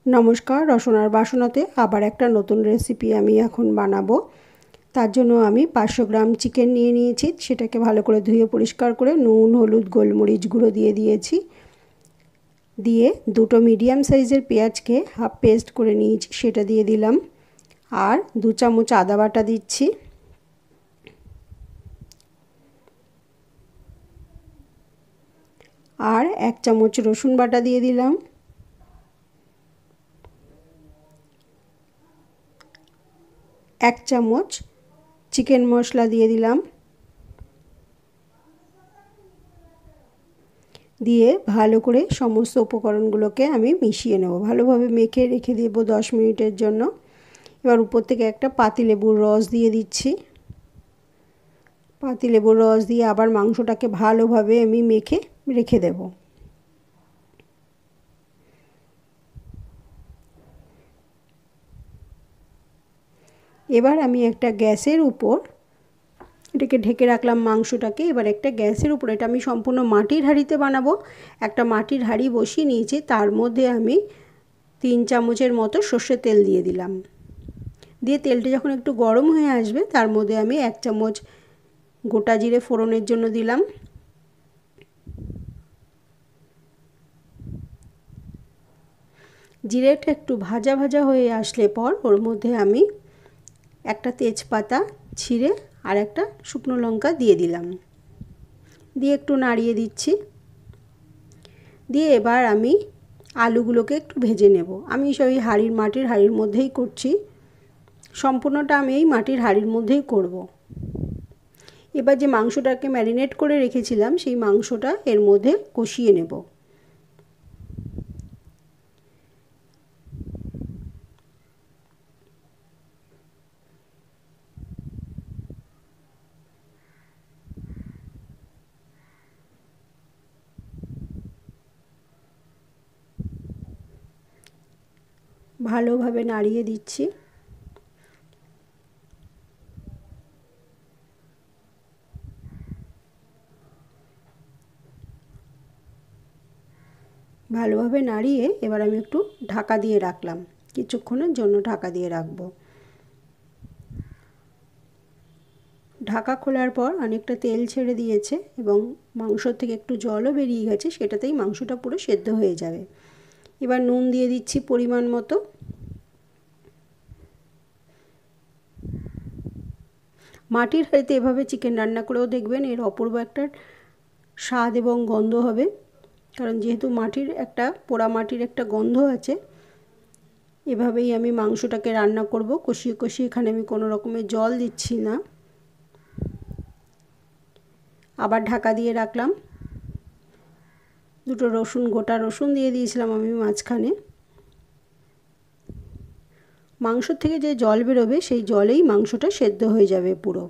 নমস্কার, রসনার বাসনাতে আবার একটা নতুন রেসিপি আমি এখন বানাবো। তার জন্য আমি 500 গ্রাম চিকেন নিয়ে নিয়েছি। সেটাকে ভালো করে ধুয়ে পরিষ্কার করে নুন, হলুদ, গোলমরিচ গুঁড়ো দিয়ে দিয়েছি। দিয়ে দুটো মিডিয়াম সাইজের পেঁয়াজকে হাফ পেস্ট করে নিয়েছি, সেটা দিয়ে দিলাম। আর 2 চামচ আদা বাটা দিচ্ছি। আর 1 চামচ রসুন বাটা দিয়ে দিলাম। এক চামচ চিকেন মশলা দিয়ে দিলাম। দিয়ে ভালো করে সমস্ত উপকরণগুলোকে আমি মিশিয়ে নেব। ভালোভাবে মেখে রেখে দেব 10 মিনিটের জন্য। এবার উপর থেকে একটা পাতিলেবুর রস দিয়ে দিচ্ছি। পাতিলেবুর রস দিয়ে আবার মাংসটাকে ভালোভাবে আমি মেখে রেখে দেব। এবার আমি একটা গ্যাসের উপর এটাকে ঢেকে রাখলাম মাংসটাকে। এবার একটা গ্যাসের উপর, এটা আমি সম্পূর্ণ মাটির হাঁড়িতে বানাবো, একটা মাটির হাঁড়ি বসিয়ে নিয়েছি। তার মধ্যে আমি 3 চামচের মতো সর্ষের তেল দিয়ে দিলাম। দিয়ে তেলটা যখন একটু গরম হয়ে আসবে তার মধ্যে আমি 1 চামচ গোটা জিরে ফোড়নের জন্য দিলাম। জিরেটা একটু ভাজা ভাজা হয়ে আসলে পর ওর মধ্যে আমি একটা তেজপাতা ছিঁড়ে আর একটা শুকনো লঙ্কা দিয়ে দিলাম। দিয়ে একটু নাড়িয়ে দিচ্ছি। দিয়ে এবার আমি আলুগুলোকে একটু ভেজে নেব। আমি সেই মাটির হাঁড়ির মধ্যেই করছি। সম্পূর্ণটা আমি এই মাটির হাঁড়ির মধ্যেই করব। এবার যে মাংসটাকে ম্যারিনেট করে রেখেছিলাম সেই মাংসটা এর মধ্যে কষিয়ে নেব। ভালোভাবে নাড়িয়ে দিচ্ছি। ভালোভাবে নাড়িয়ে এবার আমি একটু ঢাকা দিয়ে রাখলাম। কিছুক্ষণের জন্য ঢাকা দিয়ে রাখবো। ঢাকা খোলার পর অনেকটা তেল ছেড়ে দিয়েছে এবং মাংস থেকে একটু জলও বেরিয়ে গেছে, সেটাতেই মাংসটা পুরো সেদ্ধ হয়ে যাবে। এবার নুন দিয়ে দিচ্ছি পরিমাণ মতো। মাটির হাঁড়িতে এভাবে চিকেন রান্না করেও দেখবেন, এর অপূর্ব একটা স্বাদ এবং গন্ধ হবে। কারণ যেহেতু মাটির একটা পোড়া মাটির একটা গন্ধ আছে। এভাবেই আমি মাংসটাকে রান্না করব কষিয়ে কষিয়ে। এখানে আমি কোনো রকমের জল দিচ্ছি না। আবার ঢাকা দিয়ে রাখলাম। দুটো গোটা রসুন দিয়ে দিয়েছিলাম আমি মাঝখানে। মাংস থেকে যে জল বেরোবে সেই জলেই মাংসটা সেদ্ধ হয়ে যাবে পুরো।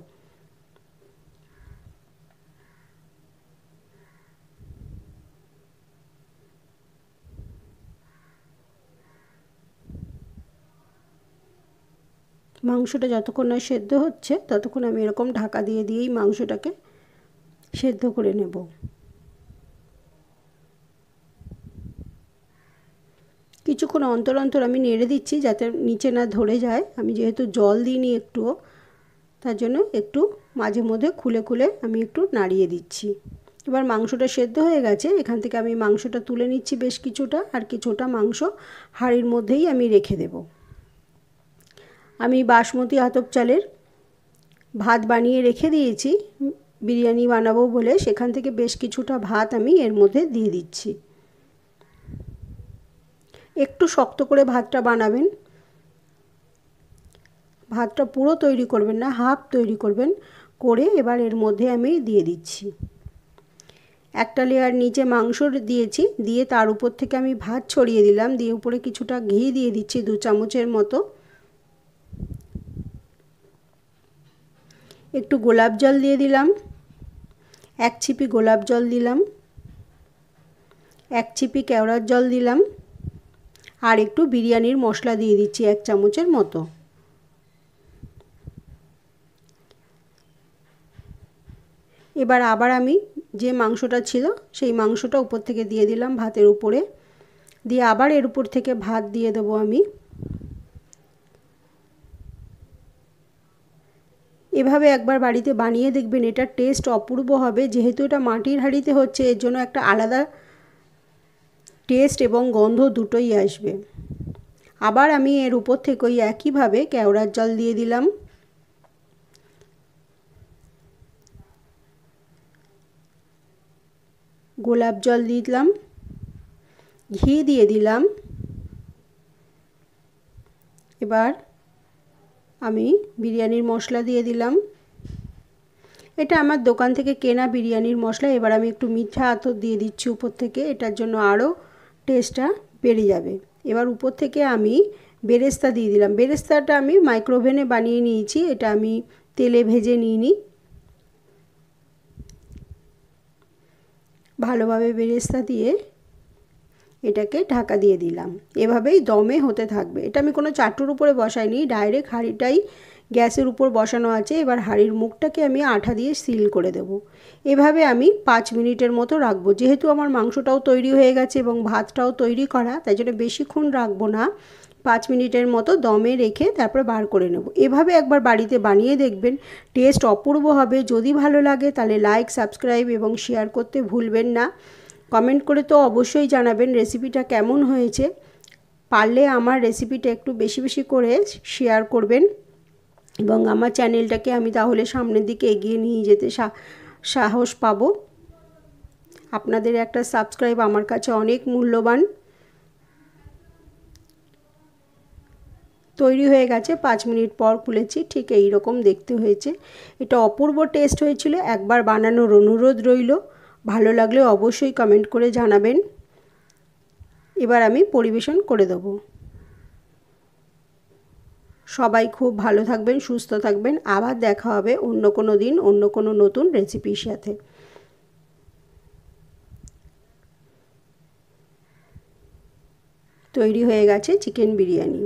মাংসটা যতক্ষণ না সেদ্ধ হচ্ছে ততক্ষণ আমি এরকম ঢাকা দিয়ে দিয়েই মাংসটাকে সেদ্ধ করে নেব। কিছুক্ষণ অন্তর অন্তর আমি নেড়ে দিচ্ছি যাতে নিচে না ধরে যায়। আমি যেহেতু জল দিইনি একটুও, তার জন্য একটু মাঝে মধ্যে খুলে খুলে আমি একটু নাড়িয়ে দিচ্ছি। এবার মাংসটা সেদ্ধ হয়ে গেছে। এখান থেকে আমি মাংসটা তুলে নিচ্ছি বেশ কিছুটা, আর কিছুটা মাংস হাঁড়ির মধ্যেই আমি রেখে দেব। আমি বাসমতি আতপ চালের ভাত বানিয়ে রেখে দিয়েছি বিরিয়ানি বানাবো বলে। সেখান থেকে বেশ কিছুটা ভাত আমি এর মধ্যে দিয়ে দিচ্ছি। একটু শক্ত করে ভাতটা বানাবেন। ভাতটা পুরো তৈরি করবেন না, হাফ তৈরি করবেন। করে এবার এর মধ্যে আমি দিয়ে দিচ্ছি। একটা লেয়ার নিচে মাংস দিয়েছি, দিয়ে তার উপর থেকে আমি ভাত ছড়িয়ে দিলাম। দিয়ে উপরে কিছুটা ঘি দিয়ে দিচ্ছি 2 চামচের মতো। একটু গোলাপ জল দিয়ে দিলাম। 1 ছিপি গোলাপ জল দিলাম। 1 ছিপি কেওড়ার জল দিলাম। আর একটু বিরিয়ানির মশলা দিয়ে দিচ্ছি 1 চামচের মতো। এবার আবার আমি যে মাংসটা ছিল সেই মাংসটা উপর থেকে দিয়ে দিলাম ভাতের উপরে। দিয়ে আবার এর উপর থেকে ভাত দিয়ে দেবো আমি। এভাবে একবার বাড়িতে বানিয়ে দেখবেন, এটার টেস্ট অপূর্ব হবে। যেহেতু এটা মাটির হাঁড়িতে হচ্ছে, এর জন্য একটা আলাদা টেস্ট এবং গন্ধ দুটোই আসবে। আবার আমি এর উপর থেকে ওই একইভাবে কেওড়ার জল দিয়ে দিলাম। গোলাপ জল দিয়ে দিলাম, ঘি দিয়ে দিলাম। এবার আমি বিরিয়ানির মশলা দিয়ে দিলাম। এটা আমার দোকান থেকে কেনা বিরিয়ানির মশলা। এবার আমি একটু মিঠা আতর দিয়ে দিচ্ছি উপর থেকে, এটার জন্য আরও টেস্টটা বেড়ে যাবে। এবার উপর থেকে আমি বেরেস্তা দিয়ে দিলাম। বেরেস্তাটা আমি মাইক্রোওভেনে বানিয়ে নিয়েছি, এটা আমি তেলে ভেজে নিইনি। ভালোভাবে বেরেস্তা দিয়ে এটাকে ঢাকা দিয়ে দিলাম। এভাবেই দমে হতে থাকবে। এটা আমি কোনো চাটুর উপরে বসাইনি, ডাইরেক্ট হাঁড়িটাই গ্যাসের উপর বসানো আছে। এবার হাঁড়ির মুখটাকে আমি আঠা দিয়ে সিল করে দেব। এভাবে আমি 5 মিনিটের মতো রাখবো। যেহেতু আমার মাংসটাও তৈরি হয়ে গেছে এবং ভাতটাও তৈরি করা, তাই জন্য বেশিক্ষণ রাখবো না। 5 মিনিটের মতো দমে রেখে তারপরে বার করে নেব। এভাবে একবার বাড়িতে বানিয়ে দেখবেন, টেস্ট অপূর্ব হবে। যদি ভালো লাগে তাহলে লাইক, সাবস্ক্রাইব এবং শেয়ার করতে ভুলবেন না। কমেন্ট করে তো অবশ্যই জানাবেন রেসিপিটা কেমন হয়েছে। পারলে আমার রেসিপিটা একটু বেশি বেশি করে শেয়ার করবেন এবং আমার চ্যানেলটাকে আমি তাহলে সামনের দিকে এগিয়ে নিয়ে যেতে সাহস পাবো। আপনাদের একটা সাবস্ক্রাইব আমার কাছে অনেক মূল্যবান। তৈরি হয়ে গেছে, 5 মিনিট পর খুলেছি, ঠিক এই রকম দেখতে হয়েছে। এটা অপূর্ব টেস্ট হয়েছিল। একবার বানানোর অনুরোধ রইল। ভালো লাগলে অবশ্যই কমেন্ট করে জানাবেন। এবার আমি পরিবেশন করে দেব। সবাই খুব ভালো থাকবেন, সুস্থ থাকবেন। আবার দেখা হবে অন্য কোনো দিন অন্য কোনো নতুন রেসিপির সাথে। তৈরি হয়ে গেছে চিকেন বিরিয়ানি।